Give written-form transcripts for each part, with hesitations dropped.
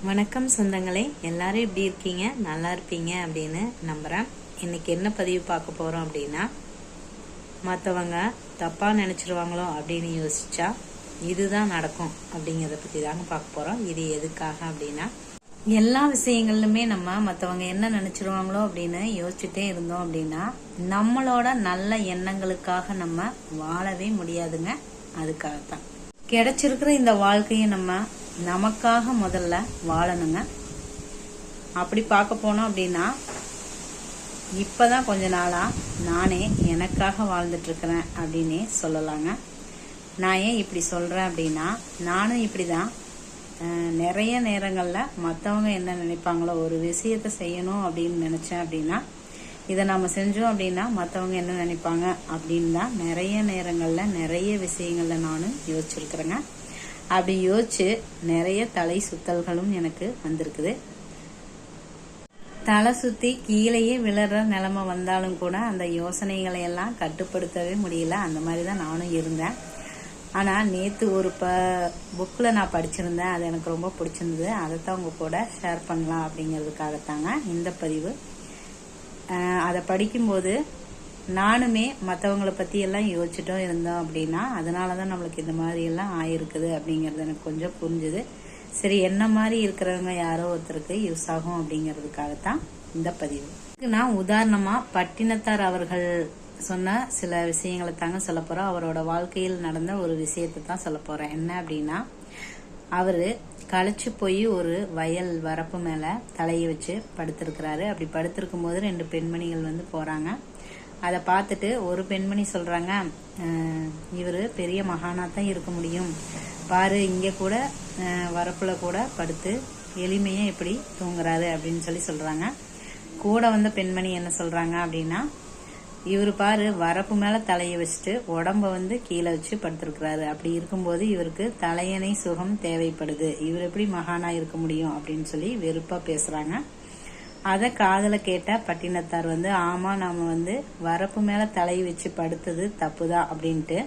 வணக்கம் சொந்தங்களே, எல்லாரும் எப்படி இருக்கீங்க? நல்லா இருப்பீங்க அப்படின்னு நம்புறேன். இன்னைக்கு என்ன பதிவு பார்க்க போறோம் அப்படின்னா, மற்றவங்க தப்பா நினைச்சிருவாங்களோ அப்படின்னு யோசிச்சா இதுதான் நடக்கும் அப்படிங்கிறத பத்தி தாங்க பார்க்க போறோம். இது எதுக்காக அப்படின்னா, எல்லா விஷயங்கள்லுமே நம்ம மற்றவங்க என்ன நினைச்சிருவாங்களோ அப்படின்னு யோசிச்சுட்டே இருந்தோம் அப்படின்னா நம்மளோட நல்ல எண்ணங்களுக்காக நம்ம வாழவே முடியாதுங்க. அதுக்காகத்தான் கிடைச்சிருக்கிற இந்த வாழ்க்கையை நம்ம நமக்காக முதல்ல வாழணுங்க. அப்படி பார்க்க போனோம் அப்படின்னா இப்பதான் கொஞ்ச நாளா நானே எனக்காக வாழ்ந்துட்டு இருக்கிறேன் அப்படின்னே சொல்லலாங்க. நான் ஏன் இப்படி சொல்றேன் அப்படின்னா, நானும் இப்படிதான் நிறைய நேரங்கள்ல மற்றவங்க என்ன நினைப்பாங்களோ, ஒரு விஷயத்த செய்யணும் அப்படின்னு நினைச்சேன் அப்படின்னா, இதை நம்ம செஞ்சோம் அப்படின்னா மற்றவங்க என்ன நினைப்பாங்க அப்படின்னு தான் நிறைய நேரங்கள்ல நிறைய விஷயங்கள்ல நானும் யோசிச்சிருக்கிறேங்க. அப்படி யோசிச்சு நிறைய தலை சுத்தல்களும் எனக்கு வந்திருக்குது. தலை சுத்தி கீழேயே விழற நிலைமை வந்தாலும் கூட அந்த யோசனைகளை எல்லாம் கட்டுப்படுத்தவே முடியல. அந்த மாதிரிதான் நானும் இருந்தேன். ஆனா நேத்து ஒரு புக்ல நான் படிச்சிருந்தேன். அது எனக்கு ரொம்ப பிடிச்சிருந்தது. அதைத்தான் உங்க கூட ஷேர் பண்ணலாம் அப்படிங்கிறதுக்காகத்தாங்க இந்த பதிவு. அதை படிக்கும்போது நானுமே மற்றவங்களை பத்தி எல்லாம் யோசிச்சுட்டும் இருந்தோம் அப்படின்னா அதனாலதான் நம்மளுக்கு இந்த மாதிரி எல்லாம் ஆயிருக்குது அப்படிங்கறது எனக்கு கொஞ்சம் புரிஞ்சுது. சரி, என்ன மாதிரி இருக்கிறவங்க யாரோ ஒருத்தருக்கு யூஸ் ஆகும் அப்படிங்கிறதுக்காகத்தான் இந்த பதிவு. நான் உதாரணமா பட்டினத்தார் அவர்கள் சொன்ன சில விஷயங்களை தாங்க சொல்ல போறோம். அவரோட வாழ்க்கையில் நடந்த ஒரு விஷயத்தை தான் சொல்ல போறேன். என்ன அப்படின்னா, அவரு களைச்சு போய் ஒரு வயல் வரப்பு மேல தலையை வச்சு படுத்திருக்கிறாரு. அப்படி படுத்திருக்கும் போது 2 பெண்மணிகள் வந்து போறாங்க. அதை பார்த்துட்டு ஒரு பெண்மணி சொல்றாங்க, இவரு பெரிய மகானா தான் இருக்க முடியும் பாரு, இங்க கூட வரப்புல கூட படுத்து எளிமையா எப்படி தூங்குறாரு அப்படின்னு சொல்லி சொல்றாங்க. கூட வந்த பெண்மணி என்ன சொல்றாங்க அப்படின்னா, இவரு பாரு வரப்பு மேல தலையை வச்சுட்டு உடம்ப வந்து கீழே வச்சு படுத்திருக்கிறாரு. அப்படி இருக்கும்போது இவருக்கு தலையணை சுகம் தேவைப்படுது, இவர் எப்படி மகானா இருக்க முடியும் அப்படின்னு சொல்லி வெறுப்பா பேசுறாங்க. அத காதல கேட்ட பட்டினத்தார் வந்து, ஆமா நாம வந்து வரப்பு மேல தலையை வச்சு படுத்தது தப்புதான் அப்படின்ட்டு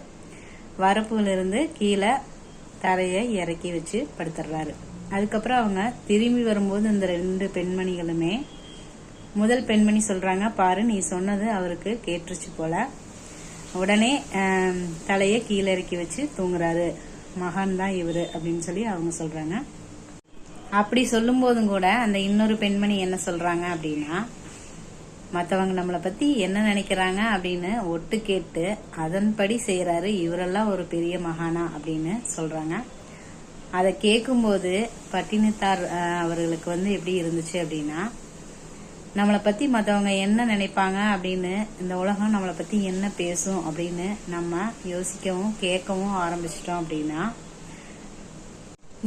வரப்புல இருந்து கீழே தலையை இறக்கி வச்சு படுத்துறாரு. அதுக்கப்புறம் அவங்க திரும்பி வரும்போது இந்த 2 பெண்மணிகளுமே, முதல் பெண்மணி சொல்றாங்க, பாரு நீ சொன்னது அவருக்கு கேட்டுருச்சு போல, உடனே தலைய கீழே இறக்கி வச்சு தூங்குறாரு, மகான் தான் இவரு அப்படின்னு சொல்லி அவங்க சொல்றாங்க. அப்படி சொல்லும் போதும் கூட அந்த இன்னொரு பெண்மணி என்ன சொல்றாங்க அப்படின்னா, மற்றவங்க நம்மளை பத்தி என்ன நினைக்கிறாங்க அப்படின்னு ஒட்டு கேட்டு அதன்படி செய்யறாரு, இவரெல்லாம் ஒரு பெரிய மகானா அப்படின்னு சொல்றாங்க. அதை கேட்கும்போது பட்டினத்தார் அவர்களுக்கு வந்து எப்படி இருந்துச்சு அப்படின்னா, நம்மளை பத்தி மற்றவங்க என்ன நினைப்பாங்க அப்படின்னு, இந்த உலகம் நம்மளை பத்தி என்ன பேசும் அப்படின்னு நம்ம யோசிக்கவும் கேட்கவும் ஆரம்பிச்சிட்டோம் அப்படின்னா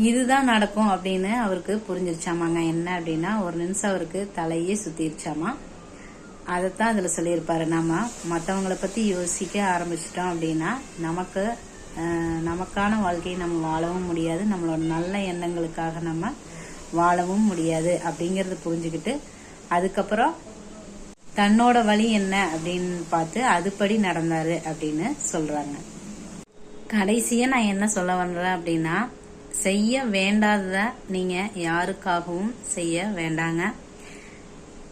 இதுதான் நடக்கும் அப்படின்னு அவருக்கு புரிஞ்சிருச்சாமாங்க. என்ன அப்படின்னா, ஒரு நிமிஷம் அவருக்கு தலையே சுத்திருச்சாமா. அதைத்தான் அதுல சொல்லியிருப்பாரு, நம்ம மற்றவங்களை பத்தி யோசிக்க ஆரம்பிச்சிட்டோம் அப்படின்னா நமக்கான வாழ்க்கையை நம்ம வாழவும் முடியாது, நம்மளோட நல்ல எண்ணங்களுக்காக நம்ம வாழவும் முடியாது அப்படிங்கறது புரிஞ்சுக்கிட்டு அதுக்கப்புறம் தன்னோட வழி என்ன அப்படின்னு பார்த்து அதுபடி நடந்தாரு அப்படின்னு சொல்றாங்க. கடைசியா நான் என்ன சொல்ல வர்றேன் அப்படின்னா, செய்ய வேண்டாதத நீங்க யாருக்காகவும் செய்ய வேண்டாங்க.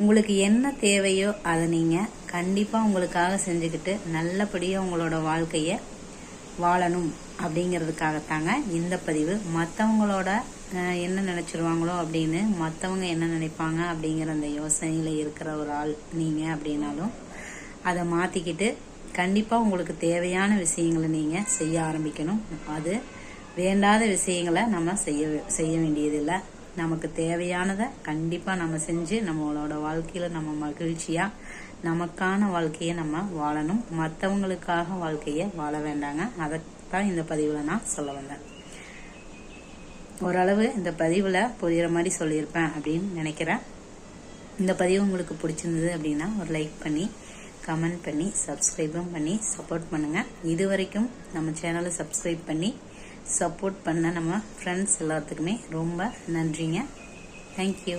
உங்களுக்கு என்ன தேவையோ அதை நீங்க கண்டிப்பா உங்களுக்காக செஞ்சுக்கிட்டு நல்லபடியா உங்களோட வாழ்க்கைய வாழணும் அப்படிங்கிறதுக்காகத்தாங்க இந்த பதிவு. மற்றவங்களோட என்ன நினைச்சிருவாங்களோ அப்படின்னு, மற்றவங்க என்ன நினைப்பாங்க அப்படிங்கிற அந்த யோசனையில இருக்கிற ஒரு ஆள் நீங்க அப்படின்னாலும் அதை மாத்திக்கிட்டு கண்டிப்பா உங்களுக்கு தேவையான விஷயங்களை நீங்க செய்ய ஆரம்பிக்கணும். அது வேண்டாத விஷயங்களை நம்ம செய்ய வேண்டியதில்லை. நமக்கு தேவையானதை கண்டிப்பா நம்ம செஞ்சு நம்மளோட வாழ்க்கையில நம்ம மகிழ்ச்சியா நமக்கான வாழ்க்கையை நம்ம வாழணும். மற்றவங்களுக்காக வாழ்க்கைய வாழ வேண்டாங்க. அதைத்தான் இந்த பதிவுல நான் சொல்ல வந்தேன். ஓரளவு இந்த பதிவுல புரியுற மாதிரி சொல்லியிருப்பேன் அப்படின்னு நினைக்கிறேன். இந்த பதிவு உங்களுக்கு பிடிச்சிருந்தது அப்படின்னா ஒரு லைக் பண்ணி, கமெண்ட் பண்ணி, சப்ஸ்கிரைபும் பண்ணி சப்போர்ட் பண்ணுங்க. இது வரைக்கும் நம்ம சேனலை சப்ஸ்கிரைப் பண்ணி சப்போர்ட் பண்ண நம்ம ஃப்ரெண்ட்ஸ் எல்லாத்துக்குமே ரொம்ப நன்றிங்க. தேங்க்யூ.